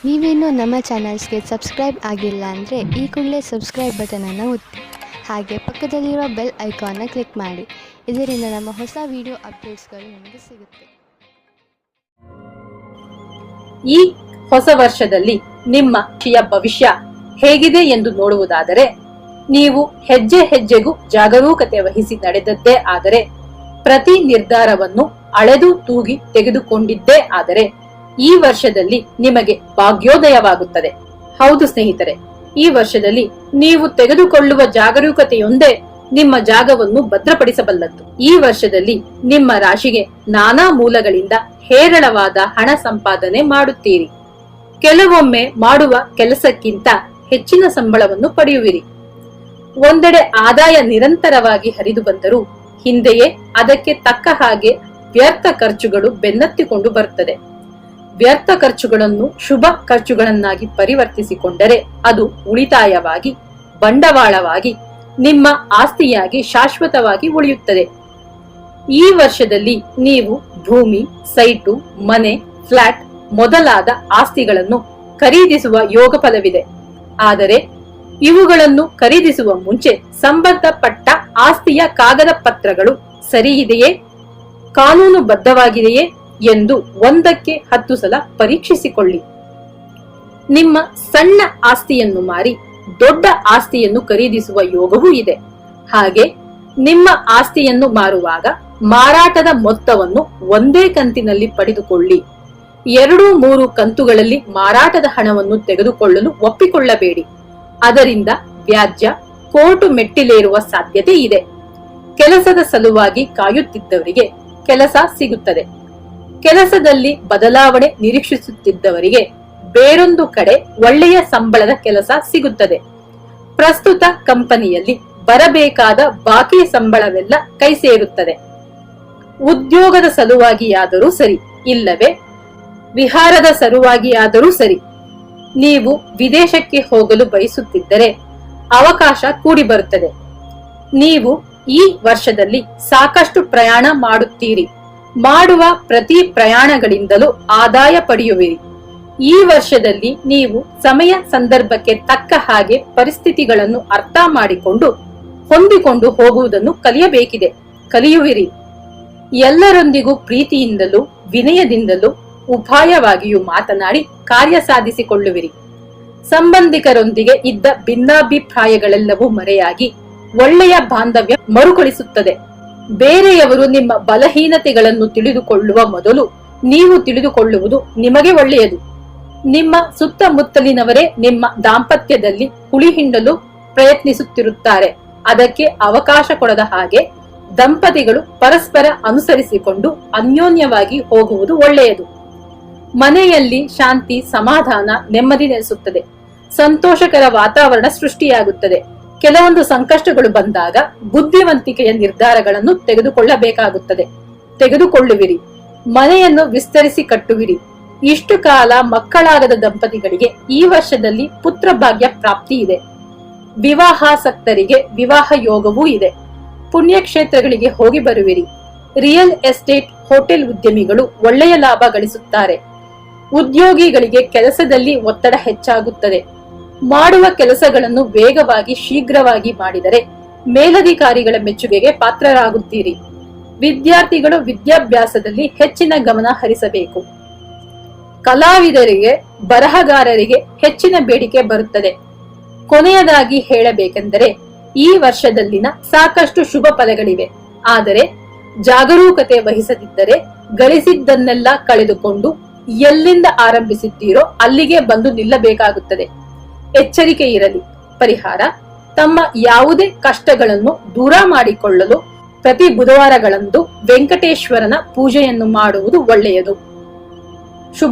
ನೀವೇನೂ ನಮ್ಮ ಚಾನಲ್ಸ್ಗೆ ಸಬ್ಸ್ಕ್ರೈಬ್ ಆಗಿಲ್ಲ ಅಂದರೆ ಈ ಕೂಡಲೇ ಸಬ್ಸ್ಕ್ರೈಬ್ ಬಟನನ್ನು ಒತ್ತಿ, ಹಾಗೆ ಪಕ್ಕದಲ್ಲಿರುವ ಬೆಲ್ ಐಕಾನ್ನ ಕ್ಲಿಕ್ ಮಾಡಿ. ಇದರಿಂದ ನಮ್ಮ ಹೊಸ ವಿಡಿಯೋ ಅಪ್ಡೇಟ್ಸ್ಗಳು ನಿಮಗೆ ಸಿಗುತ್ತೆ. ಈ ಹೊಸ ವರ್ಷದಲ್ಲಿ ನಿಮ್ಮ ಭವಿಷ್ಯ ಹೇಗಿದೆ ಎಂದು ನೋಡುವುದಾದರೆ, ನೀವು ಹೆಜ್ಜೆ ಹೆಜ್ಜೆಗೂ ಜಾಗರೂಕತೆ ವಹಿಸಿ ನಡೆದದ್ದೇ ಆದರೆ, ಪ್ರತಿ ನಿರ್ಧಾರವನ್ನು ಅಳೆದು ತೂಗಿ ತೆಗೆದುಕೊಂಡಿದ್ದೇ ಆದರೆ ಈ ವರ್ಷದಲ್ಲಿ ನಿಮಗೆ ಭಾಗ್ಯೋದಯವಾಗುತ್ತದೆ. ಹೌದು ಸ್ನೇಹಿತರೆ, ಈ ವರ್ಷದಲ್ಲಿ ನೀವು ತೆಗೆದುಕೊಳ್ಳುವ ಜಾಗರೂಕತೆಯೊಂದೇ ನಿಮ್ಮ ಜಾಗವನ್ನು ಭದ್ರಪಡಿಸಬಲ್ಲದ್ದು. ಈ ವರ್ಷದಲ್ಲಿ ನಿಮ್ಮ ರಾಶಿಗೆ ನಾನಾ ಮೂಲಗಳಿಂದ ಹೇರಳವಾದ ಹಣ ಸಂಪಾದನೆ ಮಾಡುತ್ತೀರಿ. ಕೆಲವೊಮ್ಮೆ ಮಾಡುವ ಕೆಲಸಕ್ಕಿಂತ ಹೆಚ್ಚಿನ ಸಂಬಳವನ್ನು ಪಡೆಯುವಿರಿ. ಒಂದೆಡೆ ಆದಾಯ ನಿರಂತರವಾಗಿ ಹರಿದು ಬಂದರೂ ಹಿಂದೆಯೇ ಅದಕ್ಕೆ ತಕ್ಕ ಹಾಗೆ ವ್ಯರ್ಥ ಖರ್ಚುಗಳು ಬೆನ್ನತ್ತಿಕೊಂಡು ಬರುತ್ತದೆ. ವ್ಯರ್ಥ ಖರ್ಚುಗಳನ್ನು ಶುಭ ಖರ್ಚುಗಳನ್ನಾಗಿ ಪರಿವರ್ತಿಸಿಕೊಂಡರೆ ಅದು ಉಳಿತಾಯವಾಗಿ, ಬಂಡವಾಳವಾಗಿ, ನಿಮ್ಮ ಆಸ್ತಿಯಾಗಿ ಶಾಶ್ವತವಾಗಿ ಉಳಿಯುತ್ತದೆ. ಈ ವರ್ಷದಲ್ಲಿ ನೀವು ಭೂಮಿ, ಸೈಟು, ಮನೆ, ಫ್ಲಾಟ್ ಮೊದಲಾದ ಆಸ್ತಿಗಳನ್ನು ಖರೀದಿಸುವ ಯೋಗ ಫಲವಿದೆ. ಆದರೆ ಇವುಗಳನ್ನು ಖರೀದಿಸುವ ಮುಂಚೆ ಸಂಬಂಧಪಟ್ಟ ಆಸ್ತಿಯ ಕಾಗದ ಪತ್ರಗಳು ಸರಿಯಿದೆಯೇ, ಕಾನೂನುಬದ್ಧವಾಗಿದೆಯೇ ಎಂದು 1ಕ್ಕೆ 10 ಸಲ ಪರೀಕ್ಷಿಸಿಕೊಳ್ಳಿ. ನಿಮ್ಮ ಸಣ್ಣ ಆಸ್ತಿಯನ್ನು ಮಾರಿ ದೊಡ್ಡ ಆಸ್ತಿಯನ್ನು ಖರೀದಿಸುವ ಯೋಗವೂ ಇದೆ. ಹಾಗೆ ನಿಮ್ಮ ಆಸ್ತಿಯನ್ನು ಮಾರುವಾಗ ಮಾರಾಟದ ಮೊತ್ತವನ್ನು ಒಂದೇ ಕಂತಿನಲ್ಲಿ ಪಡೆದುಕೊಳ್ಳಿ. 2-3 ಕಂತುಗಳಲ್ಲಿ ಮಾರಾಟದ ಹಣವನ್ನು ತೆಗೆದುಕೊಳ್ಳಲು ಒಪ್ಪಿಕೊಳ್ಳಬೇಡಿ. ಅದರಿಂದ ವ್ಯಾಜ್ಯ, ಕೋರ್ಟು ಮೆಟ್ಟಿಲೇರುವ ಸಾಧ್ಯತೆ ಇದೆ. ಕೆಲಸದ ಸಲುವಾಗಿ ಕಾಯುತ್ತಿದ್ದವರಿಗೆ ಕೆಲಸ ಸಿಗುತ್ತದೆ. ಕೆಲಸದಲ್ಲಿ ಬದಲಾವಣೆ ನಿರೀಕ್ಷಿಸುತ್ತಿದ್ದವರಿಗೆ ಬೇರೊಂದು ಕಡೆ ಒಳ್ಳೆಯ ಸಂಬಳದ ಕೆಲಸ ಸಿಗುತ್ತದೆ. ಪ್ರಸ್ತುತ ಕಂಪನಿಯಲ್ಲಿ ಬರಬೇಕಾದ ಬಾಕಿ ಸಂಬಳವೆಲ್ಲ ಕೈ ಸೇರುತ್ತದೆ. ಉದ್ಯೋಗದ ಸಲುವಾಗಿಯಾದರೂ ಸರಿ, ಇಲ್ಲವೇ ವಿಹಾರದ ಸಲುವಾಗಿಯಾದರೂ ಸರಿ, ನೀವು ವಿದೇಶಕ್ಕೆ ಹೋಗಲು ಬಯಸುತ್ತಿದ್ದರೆ ಅವಕಾಶ ಕೂಡಿ ಬರುತ್ತದೆ. ನೀವು ಈ ವರ್ಷದಲ್ಲಿ ಸಾಕಷ್ಟು ಪ್ರಯಾಣ ಮಾಡುತ್ತೀರಿ. ಮಾಡುವ ಪ್ರತಿ ಪ್ರಯಾಣಗಳಿಂದಲೂ ಆದಾಯ ಪಡೆಯುವಿರಿ. ಈ ವರ್ಷದಲ್ಲಿ ನೀವು ಸಮಯ ಸಂದರ್ಭಕ್ಕೆ ತಕ್ಕ ಹಾಗೆ ಪರಿಸ್ಥಿತಿಗಳನ್ನು ಅರ್ಥ ಮಾಡಿಕೊಂಡು ಹೊಂದಿಕೊಂಡು ಹೋಗುವುದನ್ನು ಕಲಿಯುವಿರಿ. ಎಲ್ಲರೊಂದಿಗೂ ಪ್ರೀತಿಯಿಂದಲೂ ವಿನಯದಿಂದಲೂ ಉಪಾಯವಾಗಿಯೂ ಮಾತನಾಡಿ ಕಾರ್ಯ ಸಾಧಿಸಿಕೊಳ್ಳುವಿರಿ. ಸಂಬಂಧಿಕರೊಂದಿಗೆ ಇದ್ದ ಭಿನ್ನಾಭಿಪ್ರಾಯಗಳೆಲ್ಲವೂ ಮರೆಯಾಗಿ ಒಳ್ಳೆಯ ಬಾಂಧವ್ಯ ಮರುಕಳಿಸುತ್ತದೆ. ಬೇರೆಯವರು ನಿಮ್ಮ ಬಲಹೀನತೆಗಳನ್ನು ತಿಳಿದುಕೊಳ್ಳುವ ಮೊದಲು ನೀವು ತಿಳಿದುಕೊಳ್ಳುವುದು ನಿಮಗೆ ಒಳ್ಳೆಯದು. ನಿಮ್ಮ ಸುತ್ತಮುತ್ತಲಿನವರೇ ನಿಮ್ಮ ದಾಂಪತ್ಯದಲ್ಲಿ ಹುಳಿ ಹಿಂಡಲು ಪ್ರಯತ್ನಿಸುತ್ತಿರುತ್ತಾರೆ. ಅದಕ್ಕೆ ಅವಕಾಶ ಕೊಡದ ಹಾಗೆ ದಂಪತಿಗಳು ಪರಸ್ಪರ ಅನುಸರಿಸಿಕೊಂಡು ಅನ್ಯೋನ್ಯವಾಗಿ ಹೋಗುವುದು ಒಳ್ಳೆಯದು. ಮನೆಯಲ್ಲಿ ಶಾಂತಿ, ಸಮಾಧಾನ, ನೆಮ್ಮದಿ ನೆಲೆಸುತ್ತದೆ. ಸಂತೋಷಕರ ವಾತಾವರಣ ಸೃಷ್ಟಿಯಾಗುತ್ತದೆ. ಕೆಲವೊಂದು ಸಂಕಷ್ಟಗಳು ಬಂದಾಗ ಬುದ್ಧಿವಂತಿಕೆಯ ನಿರ್ಧಾರಗಳನ್ನು ತೆಗೆದುಕೊಳ್ಳುವಿರಿ. ಮನೆಯನ್ನು ವಿಸ್ತರಿಸಿ ಕಟ್ಟುವಿರಿ. ಇಷ್ಟು ಕಾಲ ಮಕ್ಕಳಾಗದ ದಂಪತಿಗಳಿಗೆ ಈ ವರ್ಷದಲ್ಲಿ ಪುತ್ರ ಭಾಗ್ಯ ಪ್ರಾಪ್ತಿ ಇದೆ. ವಿವಾಹಾಸಕ್ತರಿಗೆ ವಿವಾಹ ಯೋಗವೂ ಇದೆ. ಪುಣ್ಯಕ್ಷೇತ್ರಗಳಿಗೆ ಹೋಗಿ ಬರುವಿರಿ. ರಿಯಲ್ ಎಸ್ಟೇಟ್, ಹೋಟೆಲ್ ಉದ್ಯಮಿಗಳು ಒಳ್ಳೆಯ ಲಾಭ ಗಳಿಸುತ್ತಾರೆ. ಉದ್ಯೋಗಿಗಳಿಗೆ ಕೆಲಸದಲ್ಲಿ ಒತ್ತಡ ಹೆಚ್ಚಾಗುತ್ತದೆ. ಮಾಡುವ ಕೆಲಸಗಳನ್ನು ವೇಗವಾಗಿ, ಶೀಘ್ರವಾಗಿ ಮಾಡಿದರೆ ಮೇಲಧಿಕಾರಿಗಳ ಮೆಚ್ಚುಗೆಗೆ ಪಾತ್ರರಾಗುತ್ತೀರಿ. ವಿದ್ಯಾರ್ಥಿಗಳು ವಿದ್ಯಾಭ್ಯಾಸದಲ್ಲಿ ಹೆಚ್ಚಿನ ಗಮನ ಹರಿಸಬೇಕು. ಕಲಾವಿದರಿಗೆ, ಬರಹಗಾರರಿಗೆ ಹೆಚ್ಚಿನ ಬೇಡಿಕೆ ಬರುತ್ತದೆ. ಕೊನೆಯದಾಗಿ ಹೇಳಬೇಕೆಂದರೆ, ಈ ವರ್ಷದಲ್ಲಿನ ಸಾಕಷ್ಟು ಶುಭ ಫಲಗಳಿವೆ. ಆದರೆ ಜಾಗರೂಕತೆ ವಹಿಸದಿದ್ದರೆ ಗಳಿಸಿದ್ದನ್ನೆಲ್ಲ ಕಳೆದುಕೊಂಡು ಎಲ್ಲಿಂದ ಆರಂಭಿಸಿದ್ದೀರೋ ಅಲ್ಲಿಗೆ ಬಂದು ನಿಲ್ಲಬೇಕಾಗುತ್ತದೆ. ಎಚ್ಚರಿಕೆ ಇರಲಿ. ಪರಿಹಾರ: ತಮ್ಮ ಯಾವುದೇ ಕಷ್ಟಗಳನ್ನು ದೂರ ಮಾಡಿಕೊಳ್ಳಲು ಪ್ರತಿ ಬುಧವಾರಗಳಂದು ವೆಂಕಟೇಶ್ವರನ ಪೂಜೆಯನ್ನು ಮಾಡುವುದು ಒಳ್ಳೆಯದು. ಶುಭ